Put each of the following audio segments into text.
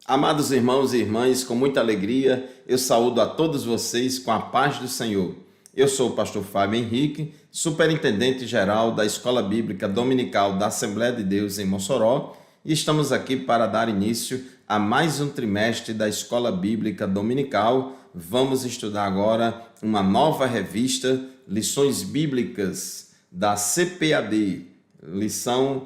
Amados irmãos e irmãs, com muita alegria, eu saúdo a todos vocês com a paz do Senhor. Eu sou o pastor Fábio Henrique, superintendente geral da Escola Bíblica Dominical da Assembleia de Deus em Mossoró, e estamos aqui para dar início a mais um trimestre da Escola Bíblica Dominical. Vamos estudar agora uma nova revista, Lições Bíblicas da CPAD, lição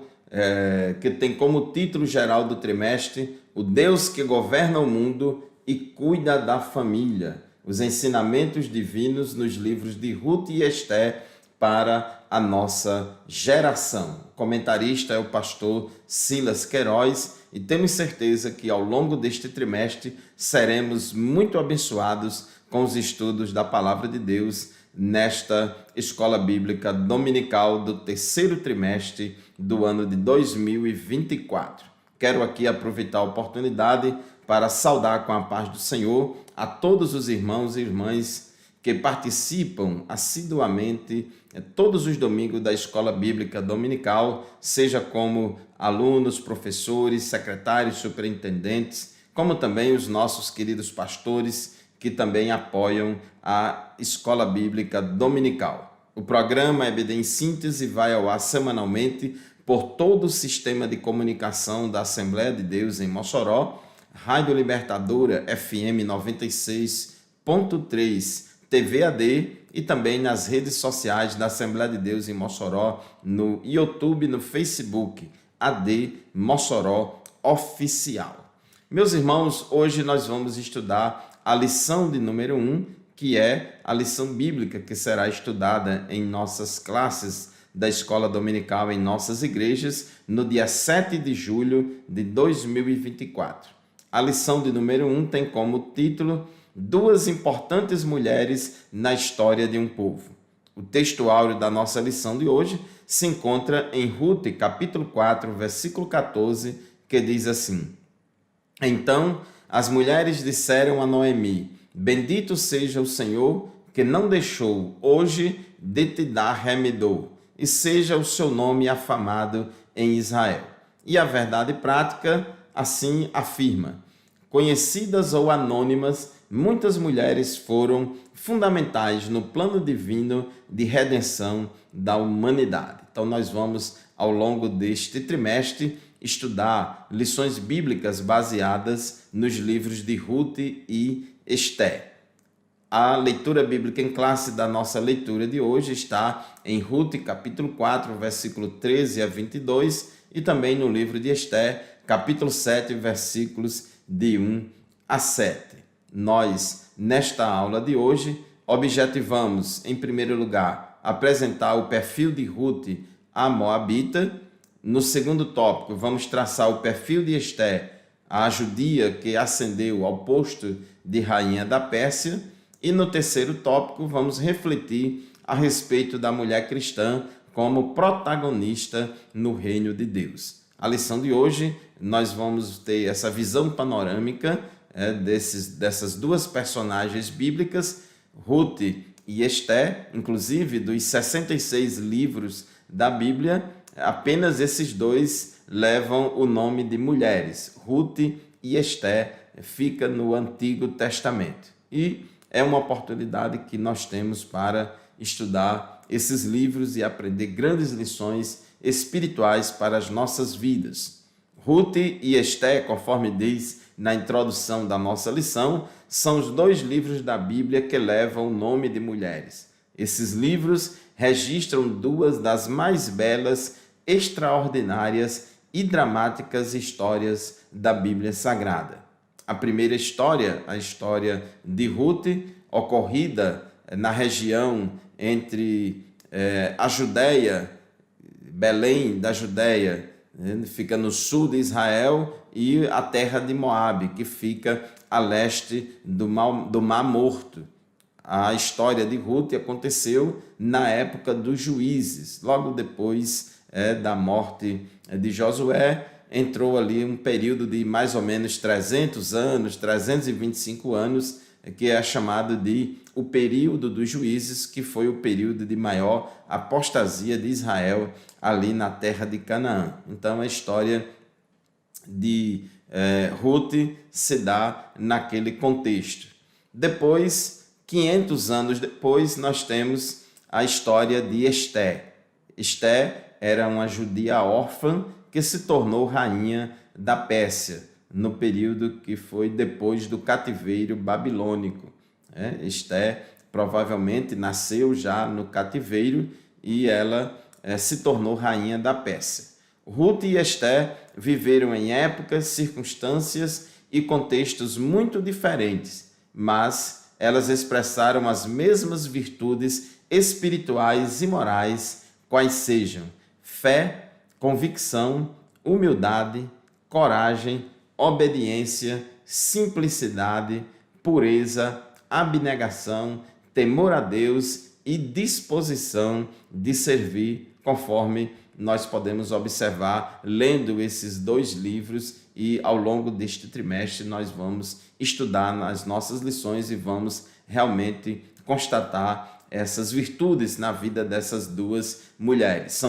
que tem como título geral do trimestre O Deus que governa o mundo e cuida da família. Os ensinamentos divinos nos livros de Ruth e Esté para a nossa geração. O comentarista é o pastor Silas Queiroz e temos certeza que ao longo deste trimestre seremos muito abençoados com os estudos da Palavra de Deus nesta Escola Bíblica Dominical do terceiro trimestre do ano de 2024. Quero aqui aproveitar a oportunidade para saudar com a paz do Senhor a todos os irmãos e irmãs que participam assiduamente todos os domingos da Escola Bíblica Dominical, seja como alunos, professores, secretários, superintendentes, como também os nossos queridos pastores que também apoiam a Escola Bíblica Dominical. O programa EBD em Síntese vai ao ar semanalmente por todo o sistema de comunicação da Assembleia de Deus em Mossoró, Rádio Libertadora FM 96.3, TV AD e também nas redes sociais da Assembleia de Deus em Mossoró, no YouTube, no Facebook, AD Mossoró Oficial. Meus irmãos, hoje nós vamos estudar a lição de número 1, que é a lição bíblica que será estudada em nossas classes da Escola Dominical em nossas igrejas no dia 7 de julho de 2024. A lição de número 1 tem como título Duas importantes mulheres na história de um povo. O texto áureo da nossa lição de hoje se encontra em Ruth, capítulo 4, versículo 14, que diz assim: Então as mulheres disseram a Noemi: Bendito seja o Senhor que não deixou hoje de te dar remedor, e seja o seu nome afamado em Israel. E a verdade prática assim afirma: conhecidas ou anônimas, muitas mulheres foram fundamentais no plano divino de redenção da humanidade. Então nós vamos, ao longo deste trimestre, estudar lições bíblicas baseadas nos livros de Ruth e Esté. A leitura bíblica em classe da nossa leitura de hoje está em Ruth, capítulo 4, versículo 13 a 22, e também no livro de Esté, capítulo 7, versículos de 1 a 7. Nós, nesta aula de hoje, objetivamos, em primeiro lugar, apresentar o perfil de Ruth, a Moabita. No segundo tópico, vamos traçar o perfil de Esté, a judia que ascendeu ao posto de rainha da Pérsia. E no terceiro tópico, vamos refletir a respeito da mulher cristã como protagonista no reino de Deus. A lição de hoje, nós vamos ter essa visão panorâmica dessas duas personagens bíblicas, Ruth e Esté, inclusive dos 66 livros da Bíblia, apenas esses dois levam o nome de mulheres. Ruth e Esté fica no Antigo Testamento. E é uma oportunidade que nós temos para estudar esses livros e aprender grandes lições espirituais para as nossas vidas. Ruth e Esté, conforme diz na introdução da nossa lição, são os dois livros da Bíblia que levam o nome de mulheres. Esses livros registram duas das mais belas, extraordinárias e dramáticas histórias da Bíblia Sagrada. A primeira história, a história de Ruth, ocorrida na região entre a Judéia, Belém da Judéia, fica no sul de Israel, e a terra de Moabe, que fica a leste do Mar Morto. A história de Ruth aconteceu na época dos juízes, logo depois da morte de Josué. Entrou ali um período de mais ou menos 300 anos, 325 anos, que é chamado de o período dos juízes, que foi o período de maior apostasia de Israel ali na terra de Canaã. Então a história de Ruth se dá naquele contexto. Depois, 500 anos depois, nós temos a história de Esté. Esté era uma judia órfã que se tornou rainha da Pérsia, no período que foi depois do cativeiro babilônico. Esté provavelmente nasceu já no cativeiro e ela se tornou rainha da Pérsia. Ruth e Esté viveram em épocas, circunstâncias e contextos muito diferentes, mas elas expressaram as mesmas virtudes espirituais e morais, quais sejam fé, convicção, humildade, coragem, obediência, simplicidade, pureza, abnegação, temor a Deus e disposição de servir, conforme nós podemos observar lendo esses 2 livros, e ao longo deste trimestre nós vamos estudar nas nossas lições e vamos realmente constatar essas virtudes na vida dessas 2 mulheres.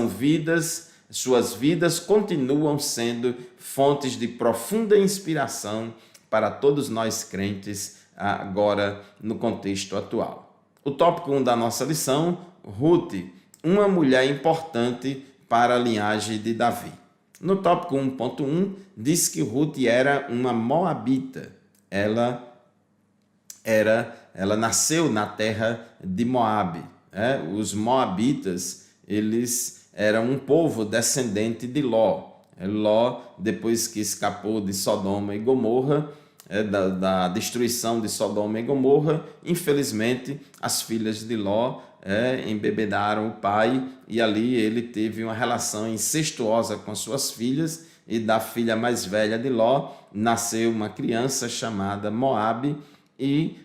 Suas vidas continuam sendo fontes de profunda inspiração para todos nós crentes agora no contexto atual. O tópico 1 da nossa lição, Ruth, uma mulher importante para a linhagem de Davi. No tópico 1.1, diz que Ruth era uma moabita. Ela nasceu na terra de Moabe. Os moabitas, eles eram um povo descendente de Ló. Ló, depois que escapou de Sodoma e Gomorra, da destruição de Sodoma e Gomorra, infelizmente as filhas de Ló embebedaram o pai, e ali ele teve uma relação incestuosa com suas filhas, e da filha mais velha de Ló nasceu uma criança chamada Moabe, e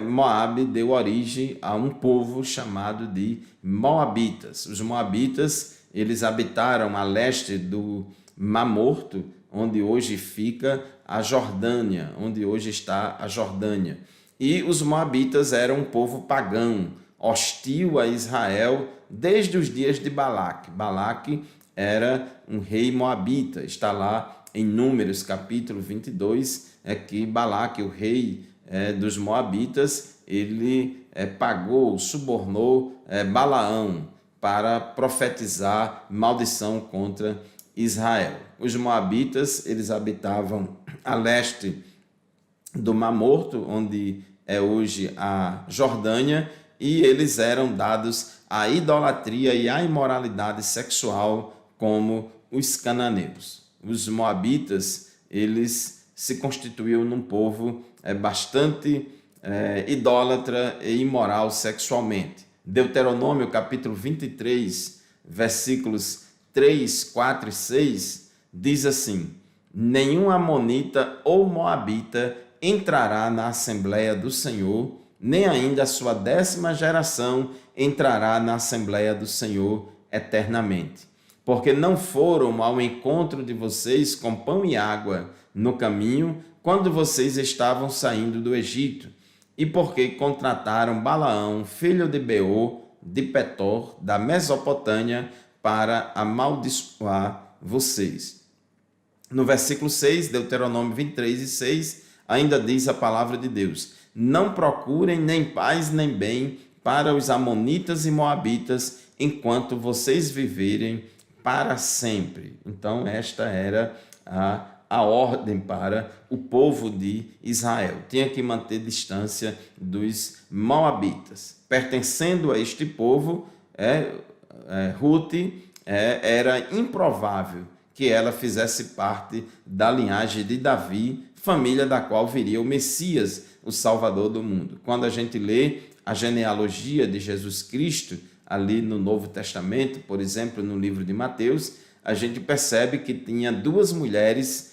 Moabe deu origem a um povo chamado de Moabitas. Os Moabitas, eles habitaram a leste do Mar Morto, onde hoje fica a Jordânia, onde hoje está a Jordânia. E os Moabitas eram um povo pagão, hostil a Israel desde os dias de Balaque. Balaque era um rei moabita. Está lá em Números, capítulo 22, que Balaque, o rei dos moabitas, ele pagou, subornou Balaão para profetizar maldição contra Israel. Os moabitas, eles habitavam a leste do Mar Morto, onde é hoje a Jordânia, e eles eram dados à idolatria e à imoralidade sexual como os cananeus. Os moabitas, eles se constituíam num povo bastante idólatra e imoral sexualmente. Deuteronômio capítulo 23, versículos 3, 4 e 6, diz assim: nenhum amonita ou moabita entrará na Assembleia do Senhor, nem ainda a sua 10ª geração entrará na Assembleia do Senhor eternamente. Porque não foram ao encontro de vocês com pão e água no caminho, quando vocês estavam saindo do Egito, e porque contrataram Balaão, filho de Beor, de Petor, da Mesopotâmia, para amaldiçoar vocês. No versículo 6, Deuteronômio 23 e 6, ainda diz a palavra de Deus: não procurem nem paz nem bem para os amonitas e moabitas, enquanto vocês viverem para sempre. Então, esta era a ordem para o povo de Israel. Tinha que manter distância dos moabitas. Pertencendo a este povo, Ruth, era improvável que ela fizesse parte da linhagem de Davi, família da qual viria o Messias, o Salvador do mundo. Quando a gente lê a genealogia de Jesus Cristo, ali no Novo Testamento, por exemplo, no livro de Mateus, a gente percebe que tinha 2 mulheres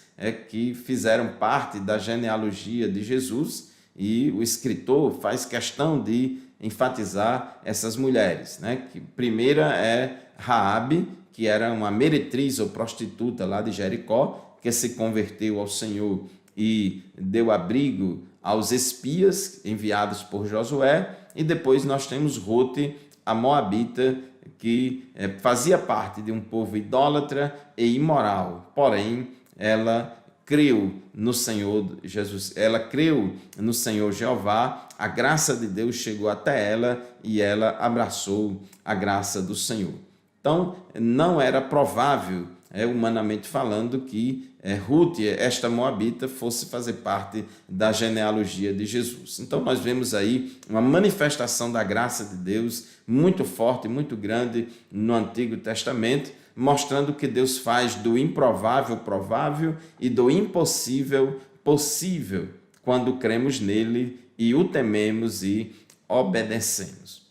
que fizeram parte da genealogia de Jesus, e o escritor faz questão de enfatizar essas mulheres, Que primeira é Raabe, que era uma meretriz ou prostituta lá de Jericó, que se converteu ao Senhor e deu abrigo aos espias enviados por Josué. E depois nós temos Ruth, a moabita, que fazia parte de um povo idólatra e imoral, porém ela creu no Senhor Jesus, ela creu no Senhor Jeová, a graça de Deus chegou até ela e ela abraçou a graça do Senhor. Então, não era provável, humanamente falando, que Ruth, esta moabita, fosse fazer parte da genealogia de Jesus. Então, nós vemos aí uma manifestação da graça de Deus muito forte, muito grande no Antigo Testamento, mostrando que Deus faz do improvável provável e do impossível possível quando cremos nele e o tememos e obedecemos.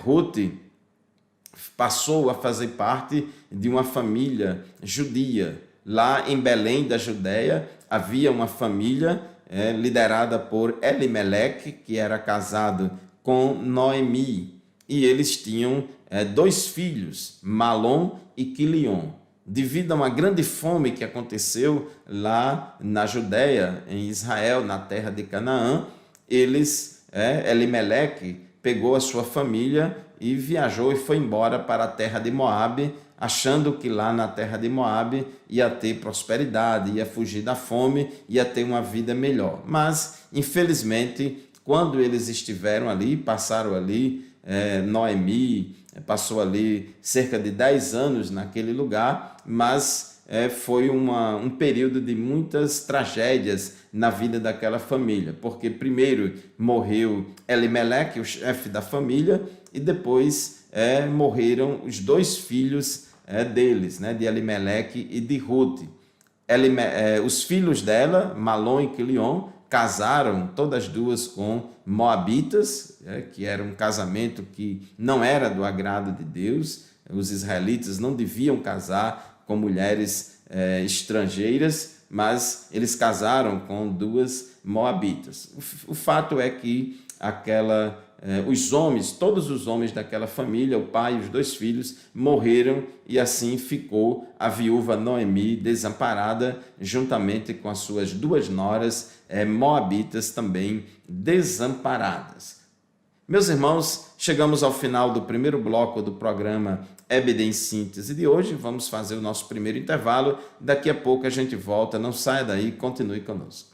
Ruth passou a fazer parte de uma família judia. Lá em Belém da Judéia havia uma família liderada por Elimeleque, que era casado com Noemi, e eles tinham 2 filhos, Malom e Quilion. Devido a uma grande fome que aconteceu lá na Judéia, em Israel, na terra de Canaã, Elimeleque pegou a sua família e viajou e foi embora para a terra de Moabe, achando que lá na terra de Moabe ia ter prosperidade, ia fugir da fome, ia ter uma vida melhor. Mas, infelizmente, quando eles estiveram ali, passaram ali, Noemi passou ali cerca de 10 anos naquele lugar, mas foi um período de muitas tragédias na vida daquela família, porque primeiro morreu Elimeleque, o chefe da família, e depois morreram os 2 filhos deles, de Elimeleque e de Ruth. Os filhos dela, Malom e Quilion, casaram todas duas com moabitas, que era um casamento que não era do agrado de Deus. Os israelitas não deviam casar com mulheres estrangeiras, mas eles casaram com 2 moabitas. O fato é que todos os homens daquela família, o pai e os 2 filhos, morreram, e assim ficou a viúva Noemi desamparada, juntamente com as suas 2 noras moabitas também desamparadas. Meus irmãos, chegamos ao final do primeiro bloco do programa EBD em Síntese de hoje. Vamos fazer o nosso primeiro intervalo. Daqui a pouco a gente volta. Não saia daí, continue conosco.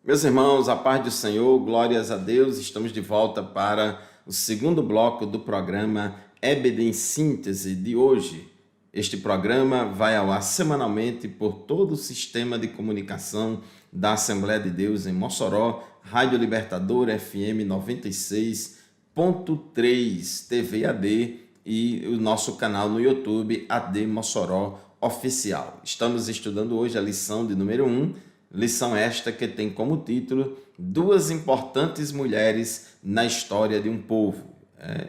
Meus irmãos, a paz do Senhor, glórias a Deus, estamos de volta para o segundo bloco do programa EBD em Síntese de hoje. Este programa vai ao ar semanalmente por todo o sistema de comunicação da Assembleia de Deus em Mossoró, Rádio Libertador FM 96.3 TV AD e o nosso canal no YouTube AD Mossoró Oficial. Estamos estudando hoje a lição de número 1, lição esta que tem como título 2 importantes mulheres na história de um povo.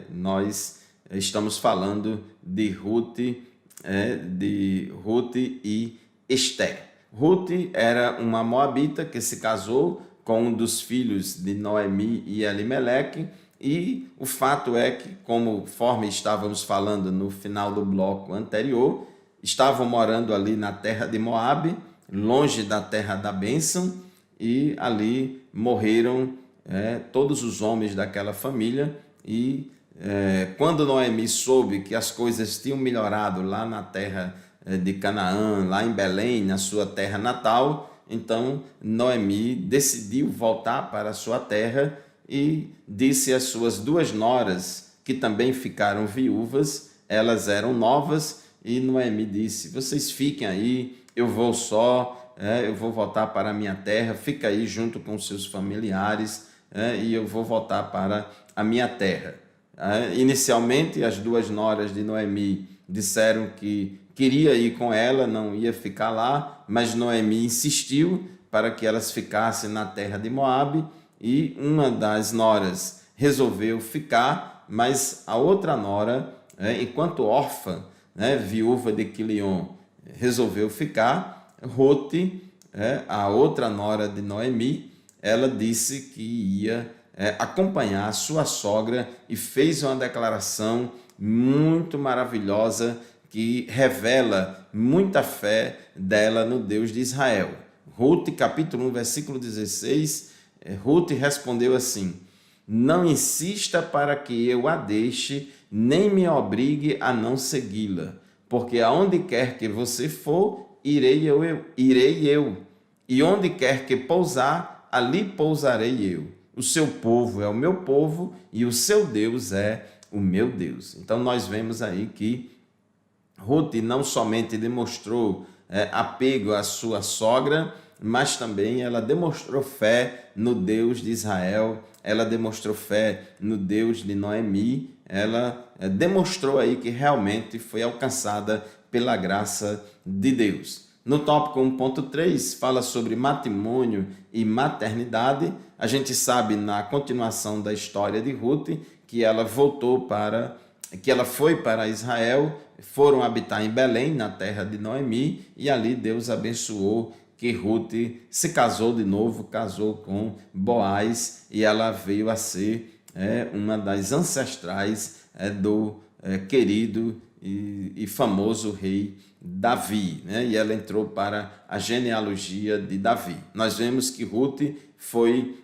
Nós estamos falando de Ruth e Esther. Ruth era uma moabita que se casou com um dos filhos de Noemi e Elimeleque, e o fato é que, conforme estávamos falando no final do bloco anterior, estavam morando ali na terra de Moabe, longe da terra da bênção, e ali morreram todos os homens daquela família. E quando Noemi soube que as coisas tinham melhorado lá na terra de Canaã, lá em Belém, na sua terra natal, então Noemi decidiu voltar para a sua terra e disse às suas 2 noras, que também ficaram viúvas, elas eram novas, e Noemi disse: vocês fiquem aí, eu vou voltar para a minha terra, fica aí junto com seus familiares, e eu vou voltar para a minha terra. Inicialmente, as 2 noras de Noemi disseram que queria ir com ela, não ia ficar lá, mas Noemi insistiu para que elas ficassem na terra de Moabe, e uma das noras resolveu ficar, mas a outra nora, enquanto órfã, viúva de Quilion, resolveu ficar. Ruth, a outra nora de Noemi, ela disse que ia acompanhar a sua sogra e fez uma declaração muito maravilhosa que revela muita fé dela no Deus de Israel. Ruth, capítulo 1, versículo 16, Ruth respondeu assim: não insista para que eu a deixe, nem me obrigue a não segui-la, porque aonde quer que você for, irei eu, e onde quer que pousar, ali pousarei eu. O seu povo é o meu povo e o seu Deus é o meu Deus. Então nós vemos aí que Ruth não somente demonstrou apego à sua sogra, mas também ela demonstrou fé no Deus de Israel, ela demonstrou fé no Deus de Noemi, ela demonstrou aí que realmente foi alcançada pela graça de Deus. No tópico 1.3 fala sobre matrimônio e maternidade. A gente sabe na continuação da história de Ruth que ela foi para Israel, foram habitar em Belém, na terra de Noemi, e ali Deus abençoou que Ruth se casou de novo, casou com Boaz, e ela veio a ser uma das ancestrais do querido e famoso rei Davi, né? E ela entrou para a genealogia de Davi. Nós vemos que Ruth foi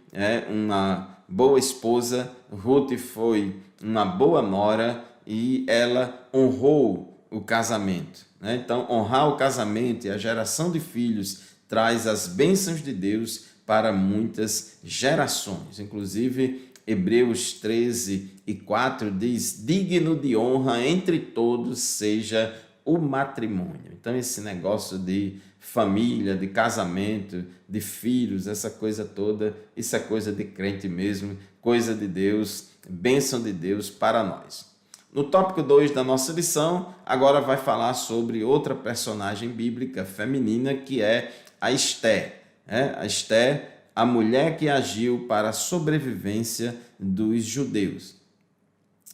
uma boa esposa, Ruth foi uma boa nora e ela honrou o casamento, né? Então, honrar o casamento e a geração de filhos traz as bênçãos de Deus para muitas gerações. Inclusive, Hebreus 13:4 diz: digno de honra entre todos seja o matrimônio. Então, esse negócio de família, de casamento, de filhos, essa coisa toda, isso é coisa de crente mesmo, coisa de Deus, bênção de Deus para nós. No tópico 2 da nossa lição, agora vai falar sobre outra personagem bíblica feminina, que é a Esté. A Esté, a mulher que agiu para a sobrevivência dos judeus.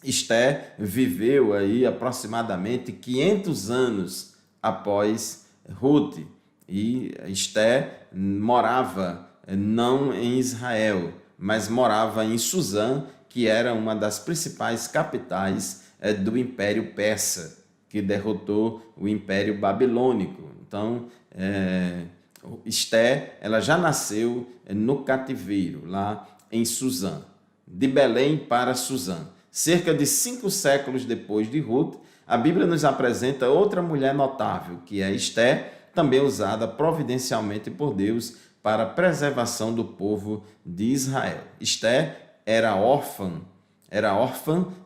Esté viveu aí aproximadamente 500 anos após Ruth, e Esté morava não em Israel, mas morava em Suzã, que era uma das principais capitais do Império Persa, que derrotou o Império Babilônico. Então, Esté, ela já nasceu no cativeiro, lá em Suzã, de Belém para Suzã. Cerca de 5 séculos depois de Ruth, a Bíblia nos apresenta outra mulher notável, que é Esté, também usada providencialmente por Deus para a preservação do povo de Israel. Esté era órfã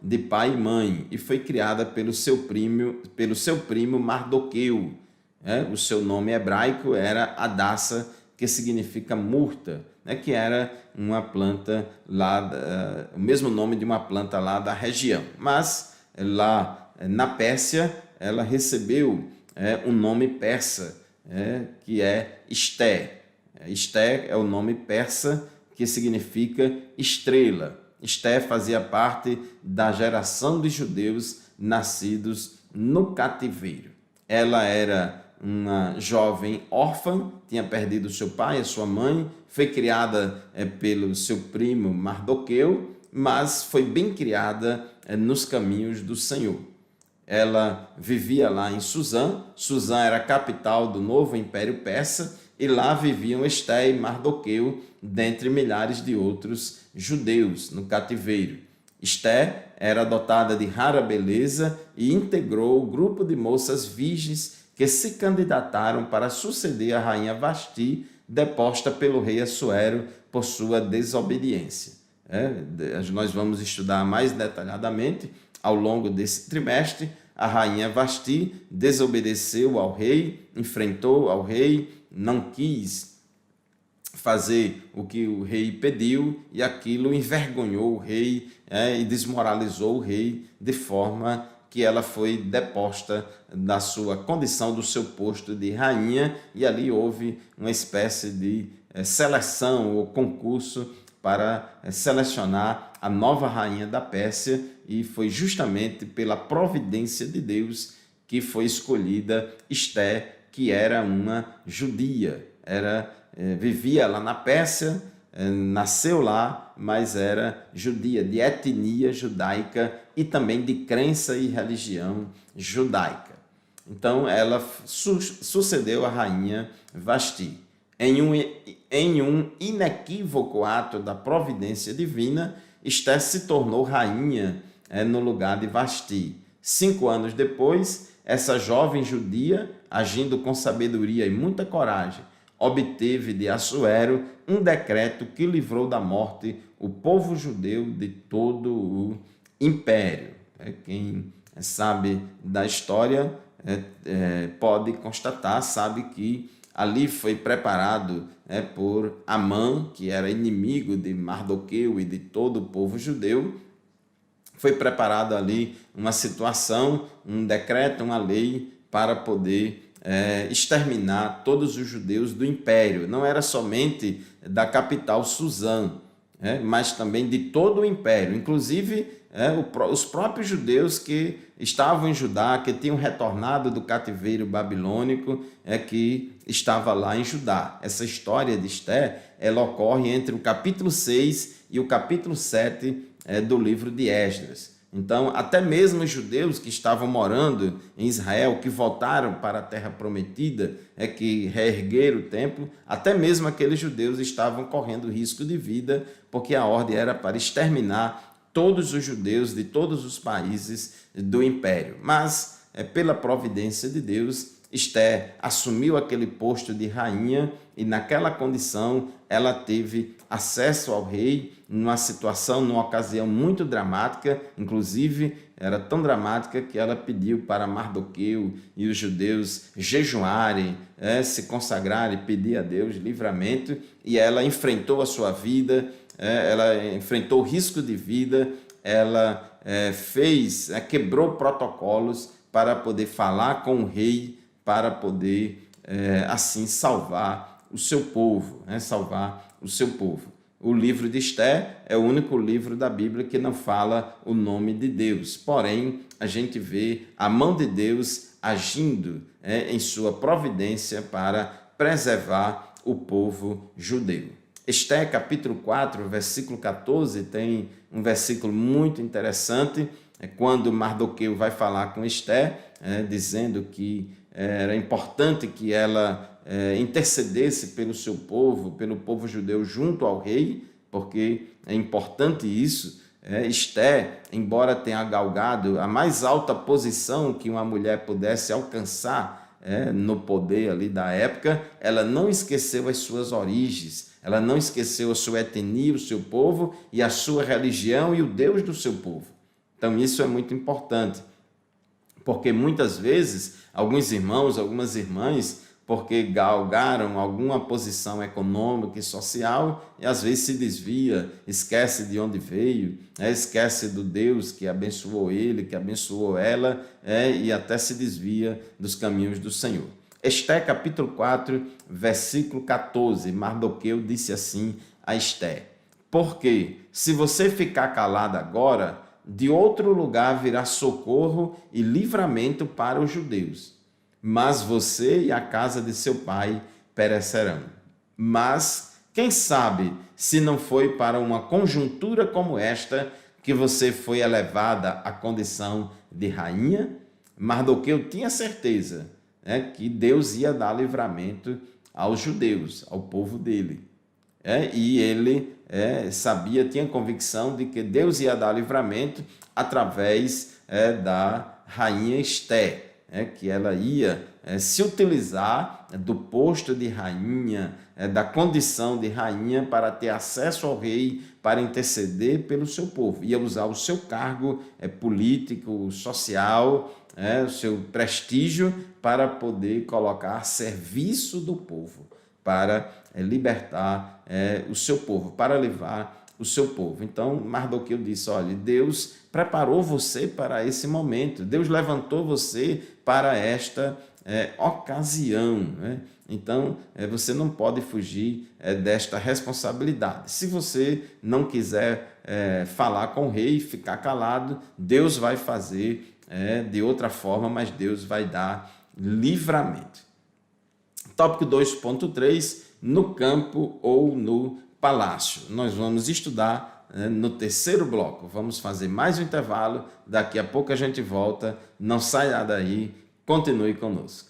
de pai e mãe e foi criada pelo seu primo Mardoqueu. O seu nome hebraico era Hadassa, que significa murta, que era uma planta lá, o mesmo nome de uma planta lá da região. Mas lá na Pérsia, ela recebeu um nome persa, que é Esté. Esté é o nome persa que significa estrela. Esté fazia parte da geração de judeus nascidos no cativeiro. Ela era uma jovem órfã, tinha perdido seu pai e sua mãe, foi criada pelo seu primo Mardoqueu, mas foi bem criada nos caminhos do Senhor. Ela vivia lá em Suzã. Suzã era a capital do novo Império Persa, e lá viviam Esté e Mardoqueu, dentre milhares de outros judeus no cativeiro. Esté era dotada de rara beleza e integrou o grupo de moças virgens que se candidataram para suceder a rainha Vasti, deposta pelo rei Assuero por sua desobediência. Nós vamos estudar mais detalhadamente ao longo desse trimestre. A rainha Vasti desobedeceu ao rei, enfrentou ao rei, não quis fazer o que o rei pediu, e aquilo envergonhou o rei e desmoralizou o rei, de forma que ela foi deposta da sua condição, do seu posto de rainha, e ali houve uma espécie de seleção ou concurso para selecionar a nova rainha da Pérsia, e foi justamente pela providência de Deus que foi escolhida Esté, que era uma judia, vivia lá na Pérsia, nasceu lá, mas era judia, de etnia judaica e também de crença e religião judaica. Então, ela sucedeu a rainha Vasti. Em um inequívoco ato da providência divina, Esté se tornou rainha no lugar de Vasti. 5 anos depois, essa jovem judia, agindo com sabedoria e muita coragem, obteve de Assuero um decreto que livrou da morte o povo judeu de todo o império. Quem sabe da história pode constatar, sabe que ali foi preparado por Amã, que era inimigo de Mardoqueu e de todo o povo judeu. Foi preparado ali uma situação, um decreto, uma lei para poder exterminar todos os judeus do império. Não era somente da capital Suzã, mas também de todo o império, inclusive os próprios judeus que estavam em Judá, que tinham retornado do cativeiro babilônico, que estava lá em Judá. Essa história de Esther, ela ocorre entre o capítulo 6 e o capítulo 7 do livro de Esdras. Então, até mesmo os judeus que estavam morando em Israel, que voltaram para a terra prometida, que reergueram o templo, até mesmo aqueles judeus estavam correndo risco de vida, porque a ordem era para exterminar todos os judeus de todos os países do império. Mas, pela providência de Deus, Esther assumiu aquele posto de rainha e naquela condição ela teve acesso ao rei numa situação, numa ocasião muito dramática, inclusive era tão dramática que ela pediu para Mardoqueu e os judeus jejuarem, se consagrarem, pedir a Deus livramento, e ela enfrentou a sua vida, ela enfrentou o risco de vida, ela quebrou protocolos para poder falar com o rei, para poder, assim, salvar o seu povo, salvar o seu povo. O livro de Esther é o único livro da Bíblia que não fala o nome de Deus. Porém, a gente vê a mão de Deus agindo em sua providência para preservar o povo judeu. Esther, capítulo 4, versículo 14, tem um versículo muito interessante, quando Mardoqueu vai falar com Esther, dizendo que era importante que ela intercedesse pelo seu povo, pelo povo judeu junto ao rei, porque é importante isso. Esther, embora tenha galgado a mais alta posição que uma mulher pudesse alcançar no poder ali da época, ela não esqueceu as suas origens, ela não esqueceu a sua etnia, o seu povo e a sua religião e o Deus do seu povo. Então isso é muito importante, porque muitas vezes alguns irmãos, algumas irmãs, porque galgaram alguma posição econômica e social, e às vezes se desvia, esquece de onde veio, esquece do Deus que abençoou ele, que abençoou ela, e até se desvia dos caminhos do Senhor. Esther, capítulo 4, versículo 14, Mardoqueu disse assim a Esther: porque se você ficar calada agora, de outro lugar virá socorro e livramento para os judeus, mas você e a casa de seu pai perecerão. Mas quem sabe se não foi para uma conjuntura como esta que você foi elevada à condição de rainha? Mardoqueu tinha certeza que Deus ia dar livramento aos judeus, ao povo dele. E ele sabia, tinha convicção de que Deus ia dar livramento através da rainha Esther, que ela ia se utilizar do posto de rainha, da condição de rainha para ter acesso ao rei, para interceder pelo seu povo. Ia usar o seu cargo político, social, o seu prestígio para poder colocar a serviço do povo, para libertar o seu povo, para levar o seu povo. Então, Mardoqueu disse, olha, Deus preparou você para esse momento, Deus levantou você para esta ocasião. Então, você não pode fugir desta responsabilidade. Se você não quiser falar com o rei, ficar calado, Deus vai fazer de outra forma, mas Deus vai dar livramento. Tópico 2.3, no campo ou no palácio. Nós vamos estudar no terceiro bloco. Vamos fazer mais um intervalo, daqui a pouco a gente volta. Não saia daí, continue conosco.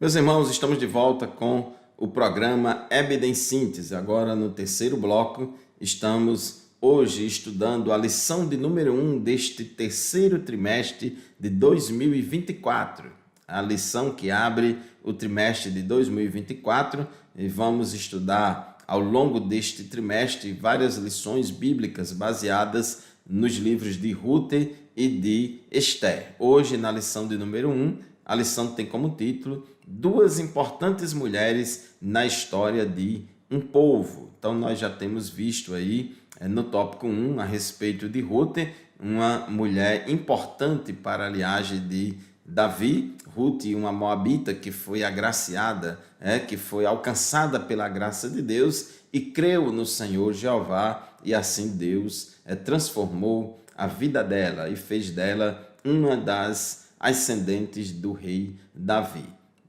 Meus irmãos, estamos de volta com o programa EBD em Síntese. Agora no terceiro bloco, estamos hoje estudando a lição de número 1 deste terceiro trimestre de 2024. A lição que abre o trimestre de 2024 e vamos estudar ao longo deste trimestre várias lições bíblicas baseadas nos livros de Ruth e de Esther. Hoje, na lição de número 1, a lição tem como título Duas importantes mulheres na história de um povo. Então, nós já temos visto aí no tópico 1 a respeito de Ruth, uma mulher importante para a linhagem de Davi. Ruth, uma moabita que foi agraciada, que foi alcançada pela graça de Deus e creu no Senhor Jeová, e assim Deus transformou a vida dela e fez dela uma das ascendentes do rei Davi.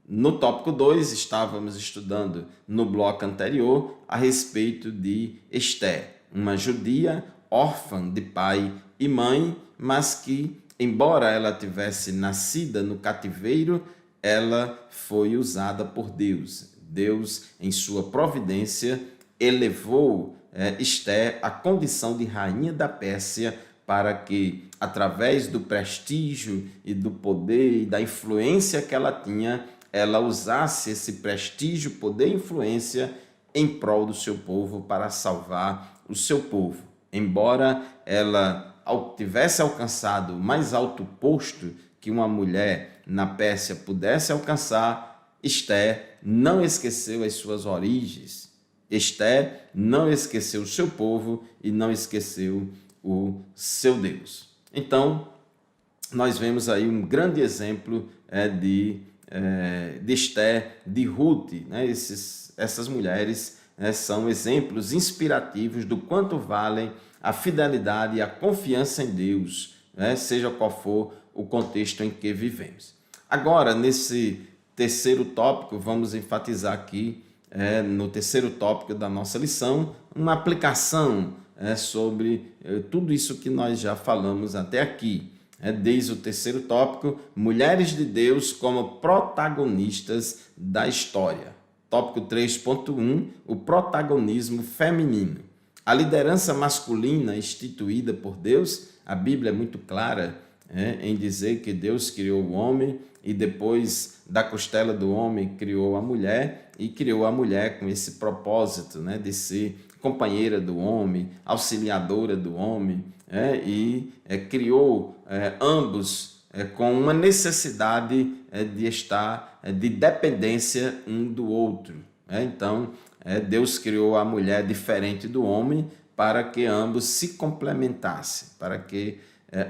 No tópico 2, estávamos estudando no bloco anterior a respeito de Esther, uma judia órfã de pai e mãe, mas que, embora ela tivesse nascida no cativeiro, ela foi usada por Deus. Deus, em sua providência, elevou Esther à condição de rainha da Pérsia para que, através do prestígio e do poder e da influência que ela tinha, ela usasse esse prestígio, poder e influência em prol do seu povo para salvar o seu povo. Embora ela tivesse alcançado o mais alto posto que uma mulher na Pérsia pudesse alcançar, Esther não esqueceu as suas origens. Esther não esqueceu o seu povo e não esqueceu o seu Deus. Então, nós vemos aí um grande exemplo de Esther, de Ruth, né? Essas mulheres são exemplos inspirativos do quanto valem a fidelidade e a confiança em Deus, seja qual for o contexto em que vivemos. Agora, nesse terceiro tópico, vamos enfatizar aqui, no terceiro tópico da nossa lição, uma aplicação sobre tudo isso que nós já falamos até aqui. Desde o terceiro tópico, mulheres de Deus como protagonistas da história. Tópico 3.1, o protagonismo feminino. A liderança masculina instituída por Deus, a Bíblia é muito clara em dizer que Deus criou o homem e depois da costela do homem criou a mulher, e criou a mulher com esse propósito de ser companheira do homem, auxiliadora do homem, e criou ambos com uma necessidade de estar, de dependência um do outro. Então, Deus criou a mulher diferente do homem para que ambos se complementassem, para que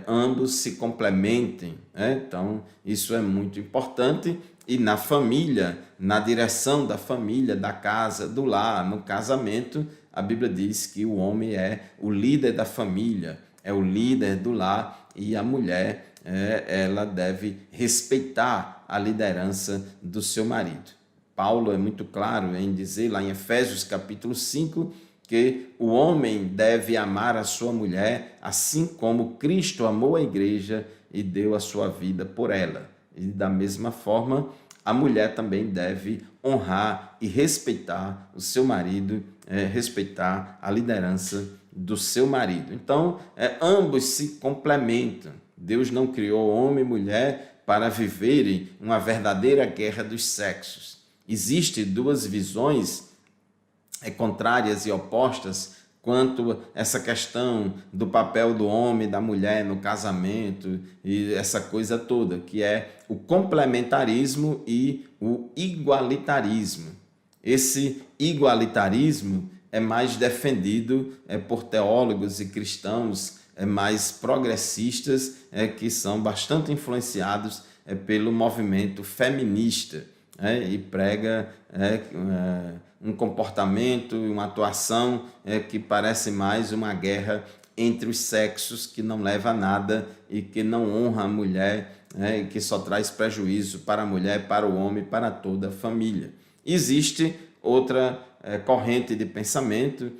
ambos se complementem. Então, isso é muito importante. E na família, na direção da família, da casa, do lar, no casamento, a Bíblia diz que o homem é o líder da família, é o líder do lar, e a mulher, ela deve respeitar a liderança do seu marido. Paulo é muito claro em dizer, lá em Efésios capítulo 5, que o homem deve amar a sua mulher, assim como Cristo amou a igreja e deu a sua vida por ela. E da mesma forma, a mulher também deve honrar e respeitar o seu marido, respeitar a liderança do seu marido. Então, ambos se complementam. Deus não criou homem e mulher para viverem uma verdadeira guerra dos sexos. Existem duas visões contrárias e opostas quanto a essa questão do papel do homem e da mulher no casamento e essa coisa toda, que é o complementarismo e o igualitarismo. Esse igualitarismo é mais defendido por teólogos e cristãos mais progressistas, que são bastante influenciados pelo movimento feminista, e prega um comportamento e uma atuação que parece mais uma guerra entre os sexos, que não leva a nada e que não honra a mulher, e que só traz prejuízo para a mulher, para o homem, para toda a família. Existe outra corrente de pensamento,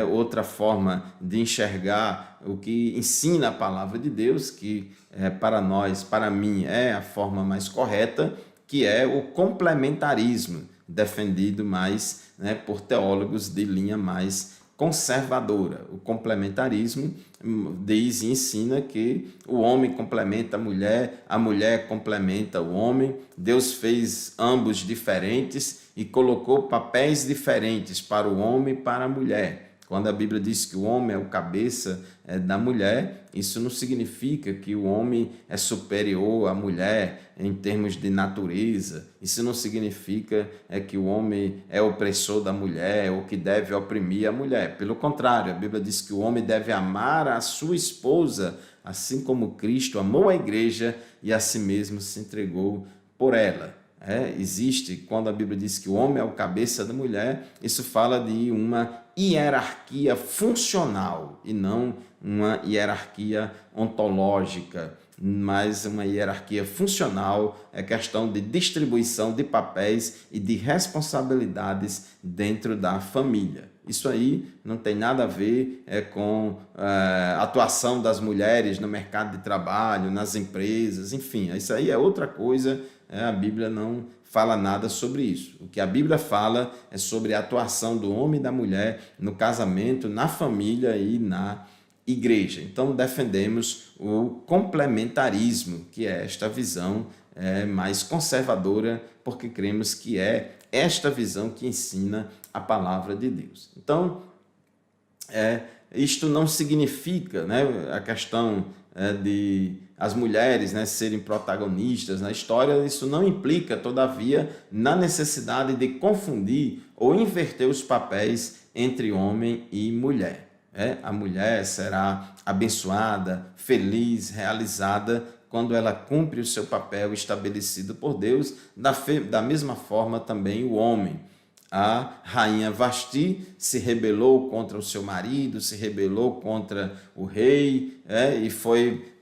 outra forma de enxergar o que ensina a palavra de Deus, que para nós, para mim, é a forma mais correta, que é o complementarismo, defendido mais por teólogos de linha mais conservadora. O complementarismo diz e ensina que o homem complementa a mulher complementa o homem. Deus fez ambos diferentes e colocou papéis diferentes para o homem e para a mulher. Quando a Bíblia diz que o homem é o cabeça da mulher, isso não significa que o homem é superior à mulher em termos de natureza. Isso não significa que o homem é opressor da mulher ou que deve oprimir a mulher. Pelo contrário, a Bíblia diz que o homem deve amar a sua esposa, assim como Cristo amou a igreja e a si mesmo se entregou por ela. Existe, quando a Bíblia diz que o homem é o cabeça da mulher, isso fala de uma hierarquia funcional e não uma hierarquia ontológica, mas uma hierarquia funcional, é questão de distribuição de papéis e de responsabilidades dentro da família. Isso aí não tem nada a ver com a atuação das mulheres no mercado de trabalho, nas empresas, enfim, isso aí é outra coisa. A Bíblia não fala nada sobre isso. O que a Bíblia fala é sobre a atuação do homem e da mulher no casamento, na família e na igreja. Então, defendemos o complementarismo, que é esta visão mais conservadora, porque cremos que é esta visão que ensina a palavra de Deus. Então, isto não significa, a questão de as mulheres serem protagonistas na história. Isso não implica, todavia, na necessidade de confundir ou inverter os papéis entre homem e mulher. A mulher será abençoada, feliz, realizada quando ela cumpre o seu papel estabelecido por Deus, da mesma forma também o homem. A rainha Vasti se rebelou contra o seu marido, se rebelou contra o rei, e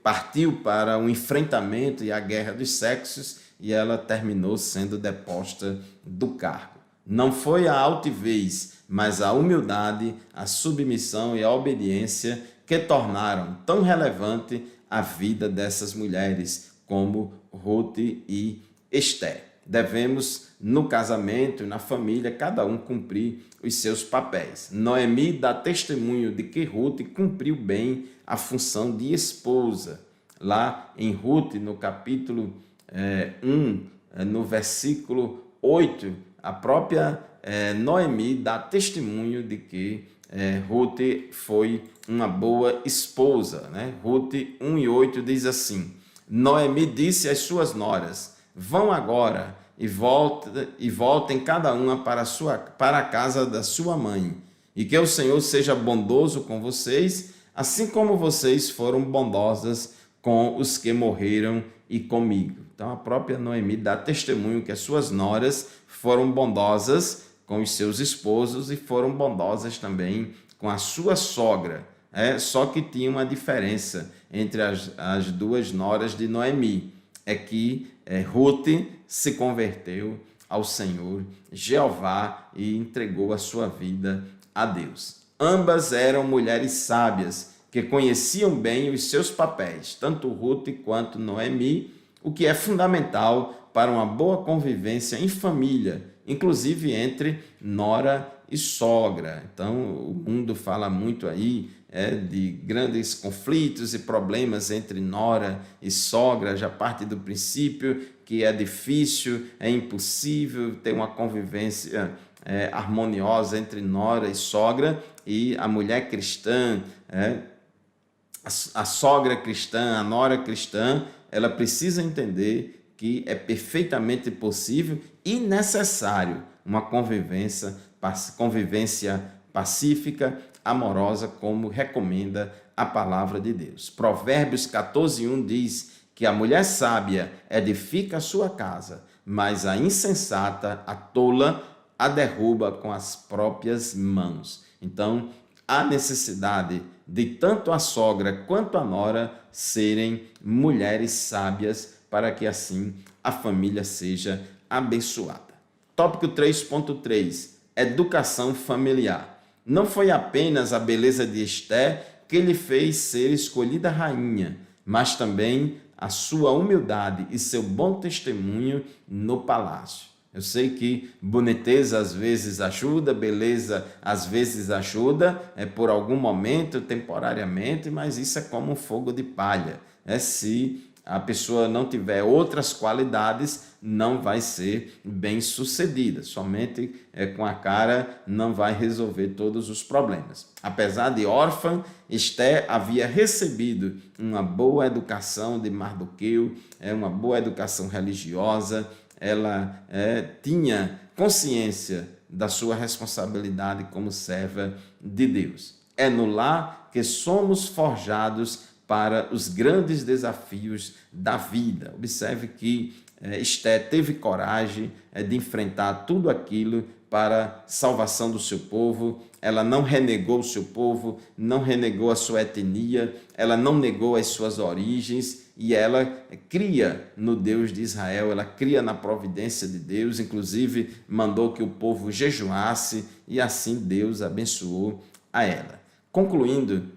partiu para o enfrentamento e a guerra dos sexos, e ela terminou sendo deposta do cargo. Não foi a altivez, mas a humildade, a submissão e a obediência que tornaram tão relevante a vida dessas mulheres como Ruth e Esther. Devemos, no casamento e na família, cada um cumprir os seus papéis. Noemi dá testemunho de que Ruth cumpriu bem a função de esposa. Lá em Ruth, no capítulo 1, no versículo 8, a própria Noemi dá testemunho de que Ruth foi uma boa esposa. Ruth 1:8 diz assim: Noemi disse às suas noras: vão agora e voltem cada uma para a casa da sua mãe, e que o Senhor seja bondoso com vocês, assim como vocês foram bondosas com os que morreram e comigo. Então a própria Noemi dá testemunho que as suas noras foram bondosas com os seus esposos e foram bondosas também com a sua sogra. Só que tinha uma diferença entre as duas noras de Noemi, é que Ruth se converteu ao Senhor Jeová e entregou a sua vida a Deus. Ambas eram mulheres sábias que conheciam bem os seus papéis, tanto Ruth quanto Noemi, o que é fundamental para uma boa convivência em família, inclusive entre nora e sogra. Então, o mundo fala muito aí de grandes conflitos e problemas entre nora e sogra, já parte do princípio que é difícil, é impossível ter uma convivência harmoniosa entre nora e sogra, e a mulher cristã, a sogra cristã, a nora cristã, ela precisa entender que é perfeitamente possível e necessário uma convivência pacífica, amorosa, como recomenda a palavra de Deus. Provérbios 14:1 diz que a mulher sábia edifica a sua casa, mas a insensata, a tola, a derruba com as próprias mãos. Então, há necessidade de tanto a sogra quanto a nora serem mulheres sábias para que assim a família seja abençoada. Tópico 3.3, educação familiar. Não foi apenas a beleza de Esther que lhe fez ser escolhida rainha, mas também a sua humildade e seu bom testemunho no palácio. Eu sei que boniteza às vezes ajuda, beleza às vezes ajuda, por algum momento, temporariamente, mas isso é como um fogo de palha. Se a pessoa não tiver outras qualidades, não vai ser bem sucedida. Somente com a cara não vai resolver todos os problemas. Apesar de órfã, Esté havia recebido uma boa educação de Mardoqueu, uma boa educação religiosa. Ela tinha consciência da sua responsabilidade como serva de Deus. É no lar que somos forjados para os grandes desafios da vida. Observe que Esté teve coragem de enfrentar tudo aquilo para a salvação do seu povo. Ela não renegou o seu povo, não renegou a sua etnia, ela não negou as suas origens, e ela cria no Deus de Israel, ela cria na providência de Deus, inclusive mandou que o povo jejuasse, e assim Deus abençoou a ela. Concluindo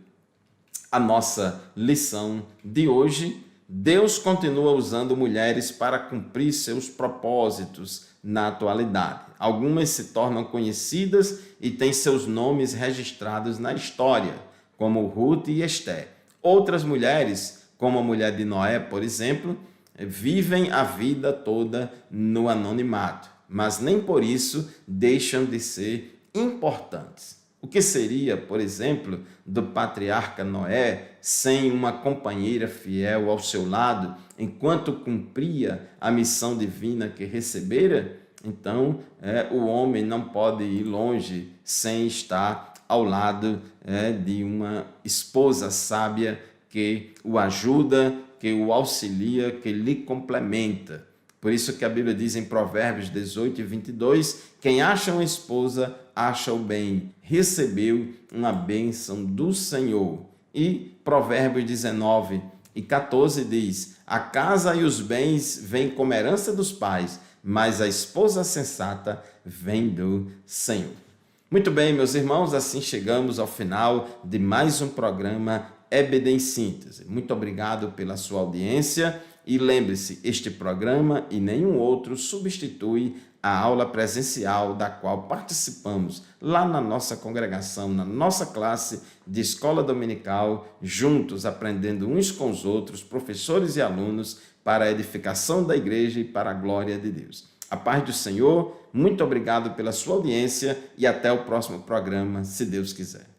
a nossa lição de hoje, Deus continua usando mulheres para cumprir seus propósitos na atualidade. Algumas se tornam conhecidas e têm seus nomes registrados na história, como Ruth e Esté. Outras mulheres, como a mulher de Noé, por exemplo, vivem a vida toda no anonimato, mas nem por isso deixam de ser importantes. O que seria, por exemplo, do patriarca Noé sem uma companheira fiel ao seu lado, enquanto cumpria a missão divina que recebera? Então, o homem não pode ir longe sem estar ao lado de uma esposa sábia que o ajuda, que o auxilia, que lhe complementa. Por isso que a Bíblia diz em Provérbios 18 e 22, quem acha uma esposa, acha o bem, recebeu uma bênção do Senhor. E Provérbios 19 e 14 diz, a casa e os bens vêm como herança dos pais, mas a esposa sensata vem do Senhor. Muito bem, meus irmãos, assim chegamos ao final de mais um programa EBD em Síntese. Muito obrigado pela sua audiência e lembre-se, este programa e nenhum outro substitui a aula presencial da qual participamos lá na nossa congregação, na nossa classe de escola dominical, juntos aprendendo uns com os outros, professores e alunos, para a edificação da igreja e para a glória de Deus. A paz do Senhor, muito obrigado pela sua audiência e até o próximo programa, se Deus quiser.